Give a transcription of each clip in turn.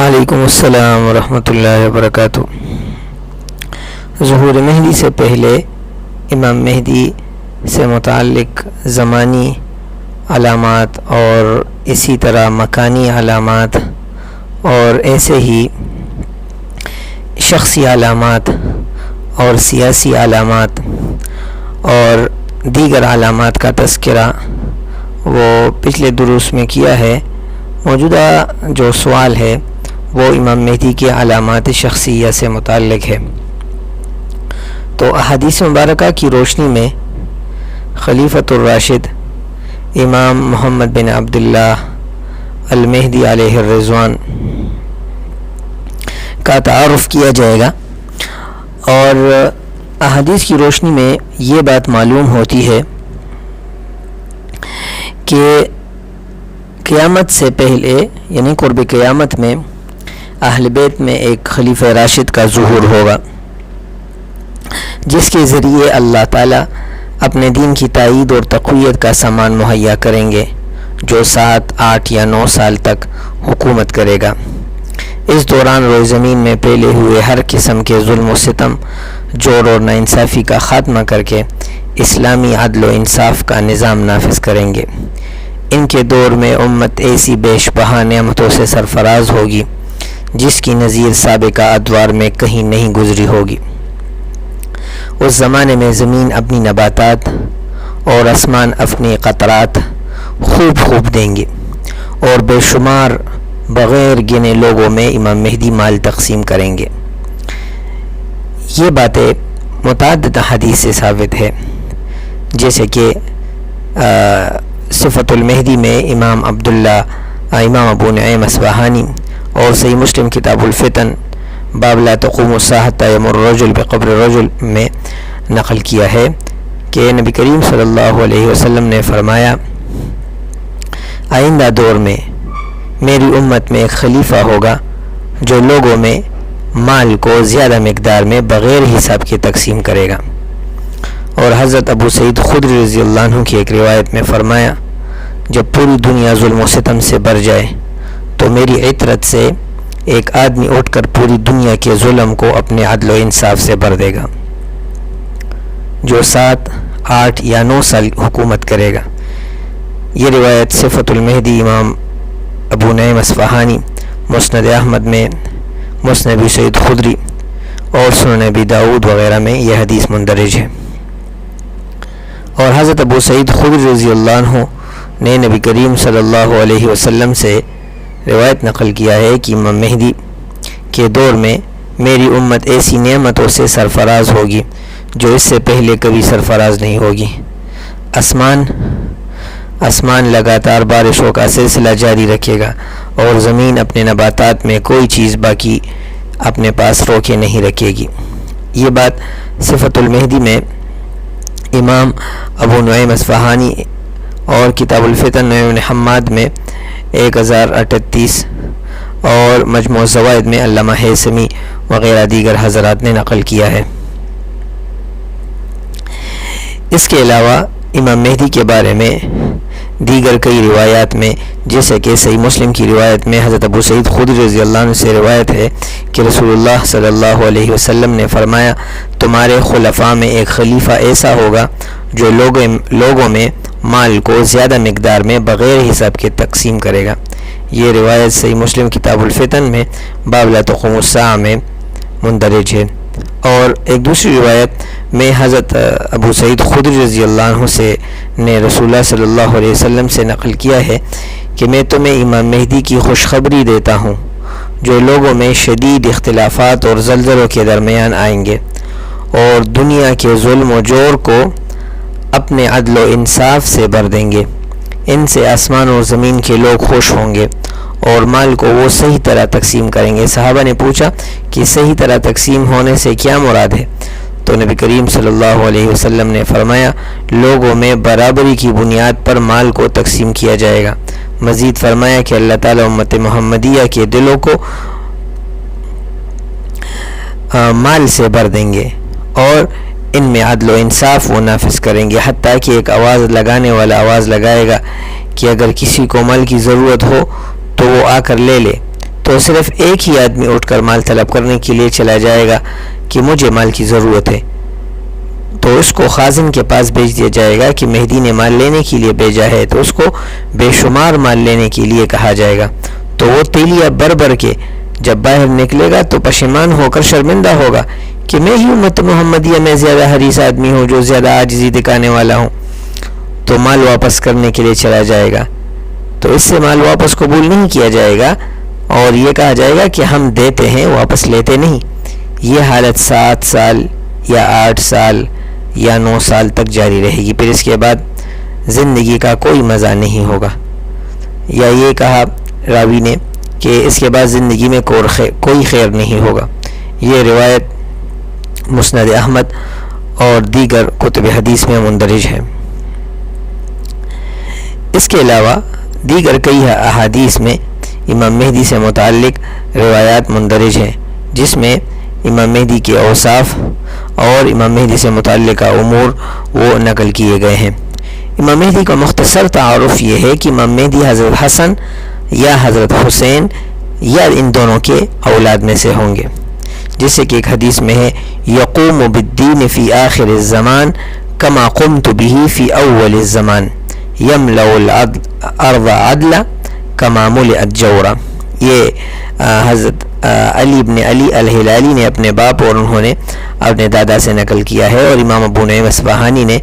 وعلیکم السلام ورحمۃ اللہ وبرکاتہ۔ ظہور مہدی سے پہلے امام مہدی سے متعلق زمانی علامات اور اسی طرح مکانی علامات اور ایسے ہی شخصی علامات اور سیاسی علامات اور دیگر علامات کا تذکرہ وہ پچھلے دروس میں کیا ہے۔ موجودہ جو سوال ہے وہ امام مہدی کے علامات شخصیہ سے متعلق ہے۔ تو احادیث مبارکہ کی روشنی میں خلیفۃ الراشد امام محمد بن عبداللہ المہدی علیہ الرضوان کا تعارف کیا جائے گا، اور احادیث کی روشنی میں یہ بات معلوم ہوتی ہے کہ قیامت سے پہلے یعنی قرب قیامت میں اہل بیت میں ایک خلیفہ راشد کا ظہور ہوگا، جس کے ذریعے اللہ تعالیٰ اپنے دین کی تائید اور تقویت کا سامان مہیا کریں گے، جو 7، 8 یا 9 سال تک حکومت کرے گا۔ اس دوران روئے زمین میں پھیلے ہوئے ہر قسم کے ظلم و ستم، جور اور ناانصافی کا خاتمہ کر کے اسلامی عدل و انصاف کا نظام نافذ کریں گے۔ ان کے دور میں امت ایسی بیش بہا نعمتوں سے سرفراز ہوگی جس کی نظیر سابقہ ادوار میں کہیں نہیں گزری ہوگی۔ اس زمانے میں زمین اپنی نباتات اور آسمان اپنی قطرات خوب دیں گے، اور بے شمار بغیر گنے لوگوں میں امام مہدی مال تقسیم کریں گے۔ یہ باتیں متعدد حدیث سے ثابت ہے، جیسے کہ صفت المہدی میں امام ابو نعیم اصفہانی اور صحیح مسلم کتاب الفتن باب لا تقوم الساعة حتى يمر الرجل بقبر الرجل میں نقل کیا ہے کہ نبی کریم صلی اللہ علیہ وسلم نے فرمایا، آئندہ دور میں میری امت میں ایک خلیفہ ہوگا جو لوگوں میں مال کو زیادہ مقدار میں بغیر حساب کے تقسیم کرے گا۔ اور حضرت ابو سعید خدری رضی اللہ عنہ کی ایک روایت میں فرمایا، جب پوری دنیا ظلم و ستم سے بھر جائے تو میری عطرت سے ایک آدمی اٹھ کر پوری دنیا کے ظلم کو اپنے عدل و انصاف سے بھر دے گا، جو 7، 8 یا 9 سال حکومت کرے گا۔ یہ روایت صفت المہدی امام ابو نعیم اصفہانی، مسند احمد میں، مسند ابی سعید خدری اور سنن ابی داؤد وغیرہ میں یہ حدیث مندرج ہے۔ اور حضرت ابو سعید خدری رضی اللہ عنہ نے نبی کریم صلی اللہ علیہ وسلم سے روایت نقل کیا ہے کہ امام مہدی کے دور میں میری امت ایسی نعمتوں سے سرفراز ہوگی جو اس سے پہلے کبھی سرفراز نہیں ہوگی۔ آسمان لگاتار بارشوں کا سلسلہ جاری رکھے گا، اور زمین اپنے نباتات میں کوئی چیز باقی اپنے پاس روکے نہیں رکھے گی۔ یہ بات صفت المہدی میں امام ابو نعیم اصفہانی اور کتاب الفتن ابن حماد میں 1038 اور مجموع الزوائد میں علامہ ہیثمی وغیرہ دیگر حضرات نے نقل کیا ہے۔ اس کے علاوہ امام مہدی کے بارے میں دیگر کئی روایات میں، جیسے کہ صحیح مسلم کی روایت میں حضرت ابو سعید خدری رضی اللہ عنہ سے روایت ہے کہ رسول اللہ صلی اللہ علیہ وسلم نے فرمایا، تمہارے خلفاء میں ایک خلیفہ ایسا ہوگا جو لوگوں میں مال کو زیادہ مقدار میں بغیر حساب کے تقسیم کرے گا۔ یہ روایت صحیح مسلم کتاب الفتن میں باب لا تقوم الساعة میں مندرج ہے۔ اور ایک دوسری روایت میں حضرت ابو سعید خدری رضی اللہ عنہ سے نے رسول اللہ صلی اللہ علیہ وسلم سے نقل کیا ہے کہ میں تمہیں امام مہدی کی خوشخبری دیتا ہوں جو لوگوں میں شدید اختلافات اور زلزلوں کے درمیان آئیں گے، اور دنیا کے ظلم و جور کو اپنے عدل و انصاف سے بھر دیں گے۔ ان سے آسمان اور زمین کے لوگ خوش ہوں گے، اور مال کو وہ صحیح طرح تقسیم کریں گے۔ صحابہ نے پوچھا کہ صحیح طرح تقسیم ہونے سے کیا مراد ہے؟ تو نبی کریم صلی اللہ علیہ وسلم نے فرمایا، لوگوں میں برابری کی بنیاد پر مال کو تقسیم کیا جائے گا۔ مزید فرمایا کہ اللہ تعالیٰ امت محمدیہ کے دلوں کو مال سے بھر دیں گے، اور ان میں عدل و انصاف وہ نافذ کریں گے، حتیٰ کہ ایک آواز لگانے والا آواز لگائے گا کہ اگر کسی کو مال کی ضرورت ہو تو وہ آ کر لے لے، تو صرف ایک ہی آدمی اٹھ کر مال طلب کرنے کے لیے چلا جائے گا کہ مجھے مال کی ضرورت ہے، تو اس کو خازن کے پاس بھیج دیا جائے گا کہ مہدی نے مال لینے کے لیے بھیجا ہے، تو اس کو بے شمار مال لینے کے لیے کہا جائے گا، تو وہ تیلیہ بھر بھر کے جب باہر نکلے گا تو پشیمان ہو کر شرمندہ ہوگا کہ میں ہی امت محمدیہ میں زیادہ حریص آدمی ہوں، جو زیادہ عاجزی دکھانے والا ہوں، تو مال واپس کرنے کے لیے چلا جائے گا، تو اس سے مال واپس قبول نہیں کیا جائے گا اور یہ کہا جائے گا کہ ہم دیتے ہیں واپس لیتے نہیں۔ یہ حالت 7 سال یا 8 سال یا 9 سال تک جاری رہے گی، پھر اس کے بعد زندگی کا کوئی مزہ نہیں ہوگا، یا یہ کہا راوی نے کہ اس کے بعد زندگی میں کوئی خیر نہیں ہوگا۔ یہ روایت مسند احمد اور دیگر کتب حدیث میں مندرج ہے۔ اس کے علاوہ دیگر کئی احادیث میں امام مہدی سے متعلق روایات مندرج ہیں، جس میں امام مہدی کے اوصاف اور امام مہدی سے متعلقہ امور وہ نقل کیے گئے ہیں۔ امام مہدی کا مختصر تعارف یہ ہے کہ امام مہدی حضرت حسن یا حضرت حسین یا ان دونوں کے اولاد میں سے ہوں گے، جیسے کہ ایک حدیث میں ہے یقوم بالدین فی آخر الزمان کما قمت به فی اول الزمان یملأ الارض عدلا کما ملئت جورا۔ یہ حضرت علی بن علی الہلالی نے اپنے باپ اور انہوں نے اپنے دادا سے نقل کیا ہے، اور امام ابو نعیم اصفہانی نے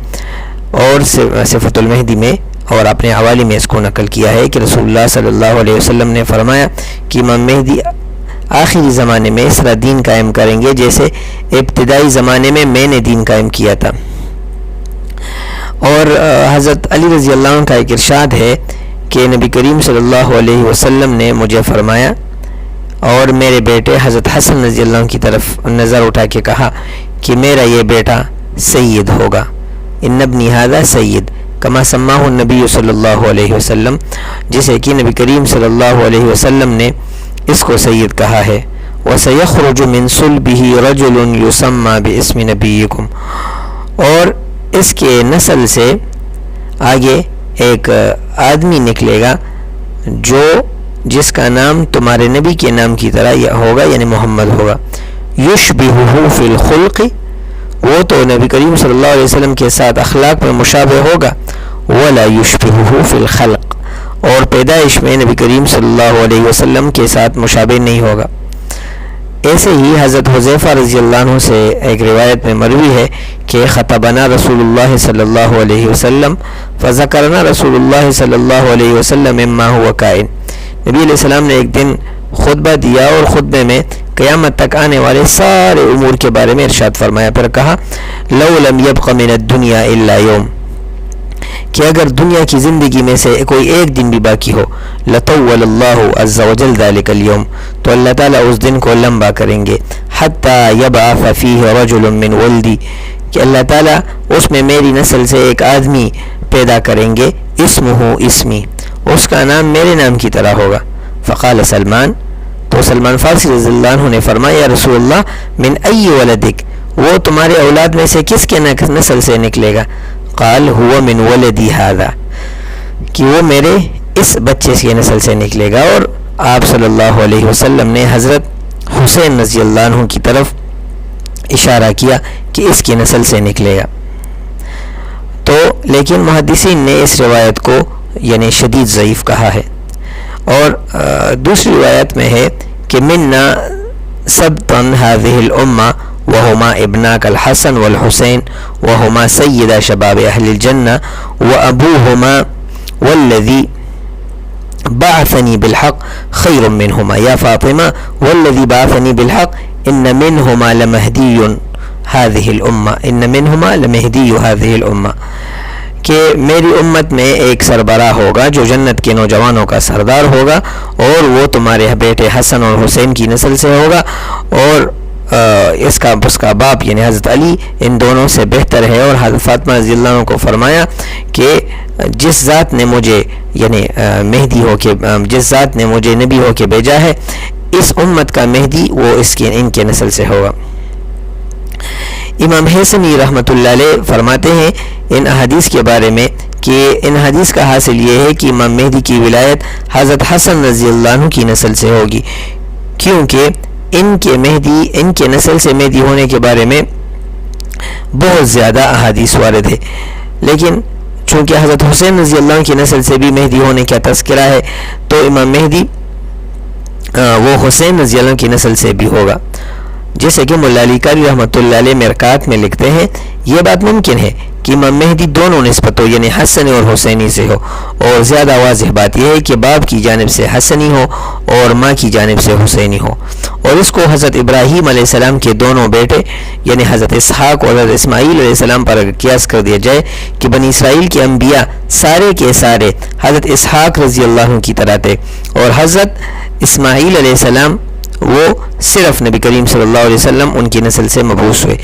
اور صفت المہدی میں اور اپنے حوالے میں اس کو نقل کیا ہے کہ رسول اللہ صلی اللہ علیہ وسلم نے فرمایا کہ امام مہدی آخری زمانے میں اس طرح دین قائم کریں گے جیسے ابتدائی زمانے میں نے دین قائم کیا تھا۔ اور حضرت علی رضی اللہ عنہ کا ایک ارشاد ہے کہ نبی کریم صلی اللہ علیہ وسلم نے مجھے فرمایا اور میرے بیٹے حضرت حسن رضی اللہ عنہ کی طرف نظر اٹھا کے کہا کہ میرا یہ بیٹا سید ہوگا، ان ابنی ھذا سید کما سماہ النبی صلی اللہ علیہ وسلم، جسے کہ نبی کریم صلی اللہ علیہ وسلم نے اس کو سید کہا ہے۔ وَسَيَخْرُجُ مِن صُلْبِهِ رَجُلٌ يُسَمَّى بِاسْمِ نَبِيِّكُمْ، اور اس کے نسل سے آگے ایک آدمی نکلے گا جو جس کا نام تمہارے نبی کے نام کی طرح ہوگا، یعنی محمد ہوگا۔ يُشْبِهُهُ فِي الْخُلْقِ، وہ تو نبی کریم صلی اللہ علیہ وسلم کے ساتھ اخلاق میں مشابہ ہوگا، وَلَا يُشْبِهُهُ فِي الْخَلْقِ، اور پیدائش میں نبی کریم صلی اللہ علیہ وسلم کے ساتھ مشابہ نہیں ہوگا۔ ایسے ہی حضرت حذیفہ رضی اللہ عنہ سے ایک روایت میں مروی ہے کہ خطبنا رسول اللہ صلی اللہ علیہ وسلم فذکرنا رسول اللہ صلی اللہ علیہ وسلم مما هو کائن، نبی علیہ السلام نے ایک دن خطبہ دیا اور خطبے میں قیامت تک آنے والے سارے امور کے بارے میں ارشاد فرمایا، پھر کہا لو لم يبق من الدنیا الا یوم، کہ اگر دنیا کی زندگی میں سے کوئی ایک دن بھی باقی ہو، لطول اللہ عز وجل ذلک اليوم، تو اللہ تعالیٰ اس دن کو لمبا کریں گے، حتی یبعث فیہ رجل من ولدی، کہ اللہ تعالیٰ اس میں میری نسل سے ایک آدمی پیدا کریں گے، اسمہ اسمی، اس کا نام میرے نام کی طرح ہوگا۔ فقال سلمان، تو سلمان فارسی رضی اللہ عنہ نے فرمایا یا رسول اللہ من ای ولدک، وہ تمہارے اولاد میں سے کس کے نسل سے نکلے گا؟ قال هو من ولدی هذا، کہ وہ میرے اس بچے کی نسل سے نکلے گا، اور آپ صلی اللہ علیہ وسلم نے حضرت حسین رضی اللہ عنہ کی طرف اشارہ کیا کہ اس کی نسل سے نکلے گا۔ تو لیکن محدثین نے اس روایت کو یعنی شدید ضعیف کہا ہے، اور دوسری روایت میں ہے کہ منا سبطا هذه الامہ وہما ابناک الحسن والحسین وہما سیدہ شباب اہل الجنہ وابوہما والذی بعثنی بالحق خیر منہما، یا فاطمہ والذی بعثنی بالحق ان منہما لمہدی هذه الامہ، ان منہما لمہدی هذه الامہ، کہ میری امت میں ایک سربراہ ہوگا جو جنت کے نوجوانوں کا سردار ہوگا، اور وہ تمہارے بیٹے حسن اور حسین کی نسل سے ہوگا، اور اس کا باپ یعنی حضرت علی ان دونوں سے بہتر ہے۔ اور حضرت فاطمہ رضی اللہ عنہ کو فرمایا کہ جس ذات نے مجھے یعنی مہدی ہو کے جس ذات نے مجھے نبی ہو کے بھیجا ہے، اس امت کا مہدی وہ ان کے نسل سے ہوگا۔ امام حسنی رحمۃ اللہ علیہ فرماتے ہیں ان احادیث کے بارے میں کہ ان حدیث کا حاصل یہ ہے کہ امام مہدی کی ولایت حضرت حسن رضی اللہ عنہ کی نسل سے ہوگی، کیونکہ ان کے نسل سے مہدی ہونے کے بارے میں بہت زیادہ احادیث وارد ہے، لیکن چونکہ حضرت حسین رضی اللہ عنہ کی نسل سے بھی مہدی ہونے کا تذکرہ ہے تو امام مہدی وہ حسین رضی اللہ عنہ کی نسل سے بھی ہوگا، جیسے کہ مولا علی قاری رحمۃ اللہ علیہ مرکات میں لکھتے ہیں یہ بات ممکن ہے کہ امام مہدی دونوں نسبتوں یعنی حسنی اور حسینی سے ہو، اور زیادہ واضح بات یہ ہے کہ باپ کی جانب سے حسنی ہو اور ماں کی جانب سے حسینی ہو، اور اس کو حضرت ابراہیم علیہ السلام کے دونوں بیٹے یعنی حضرت اسحاق اور حضرت اسماعیل علیہ السلام پر اگر قیاس کر دیا جائے کہ بنی اسرائیل کے انبیاء سارے کے سارے حضرت اسحاق رضی اللہ عنہ کی طرح تھے، اور حضرت اسماعیل علیہ السلام وہ صرف نبی کریم صلی اللہ علیہ وسلم ان کی نسل سے مبعوث ہوئے،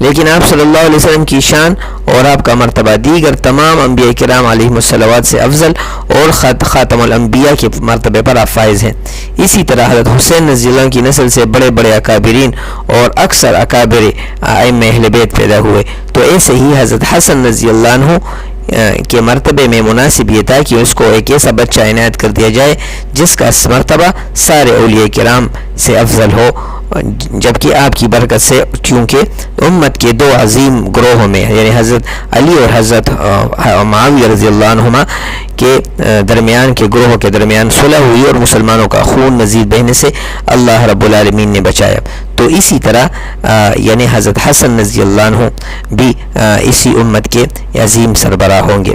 لیکن آپ صلی اللہ علیہ وسلم کی شان اور آپ کا مرتبہ دیگر تمام انبیاء کرام علیہم الصلوات سے افضل اور خاتم الانبیاء کے مرتبے پر آپ فائز ہیں۔ اسی طرح حضرت حسین رضی اللہ عنہ کی نسل سے بڑے بڑے اکابرین اور اکثر اکابر ائمہ اہل بیت پیدا ہوئے، تو ایسے ہی حضرت حسن رضی اللہ عنہ کے مرتبے میں مناسب یہ تھا کہ اس کو ایک ایسا بچہ عنایت کر دیا جائے جس کا مرتبہ سارے اولیاء کرام سے افضل ہو، جبکہ آپ کی برکت سے چونکہ امت کے دو عظیم گروہوں میں یعنی حضرت علی اور حضرت معاویہ رضی اللہ عنہما کے درمیان کے گروہوں کے درمیان صلح ہوئی اور مسلمانوں کا خون مزید بہنے سے اللہ رب العالمین نے بچایا، تو اسی طرح یعنی حضرت حسن رضی اللہ عنہ بھی اسی امت کے عظیم سربراہ ہوں گے۔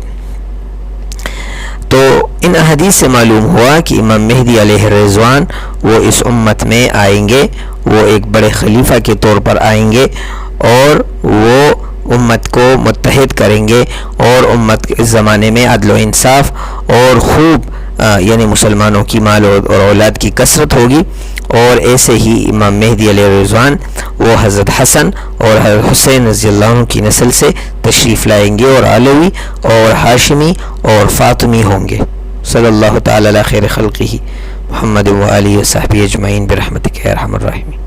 تو ان احادیث سے معلوم ہوا کہ امام مہدی علیہ الرضوان وہ اس امت میں آئیں گے، وہ ایک بڑے خلیفہ کے طور پر آئیں گے اور وہ امت کو متحد کریں گے، اور امت کے زمانے میں عدل و انصاف اور خوب یعنی مسلمانوں کی مال اور اولاد کی کثرت ہوگی، اور ایسے ہی امام مہدی علیہ الرضوان وہ حضرت حسن اور حضرت حسین رضی اللہ عنہ کی نسل سے تشریف لائیں گے اور علوی اور ہاشمی اور فاطمی ہوں گے۔ صلی اللہ تعالی علی خیر خلقہ محمد و آلہ و صحبہ اجمعین برحمتک یا ارحم الراحمین۔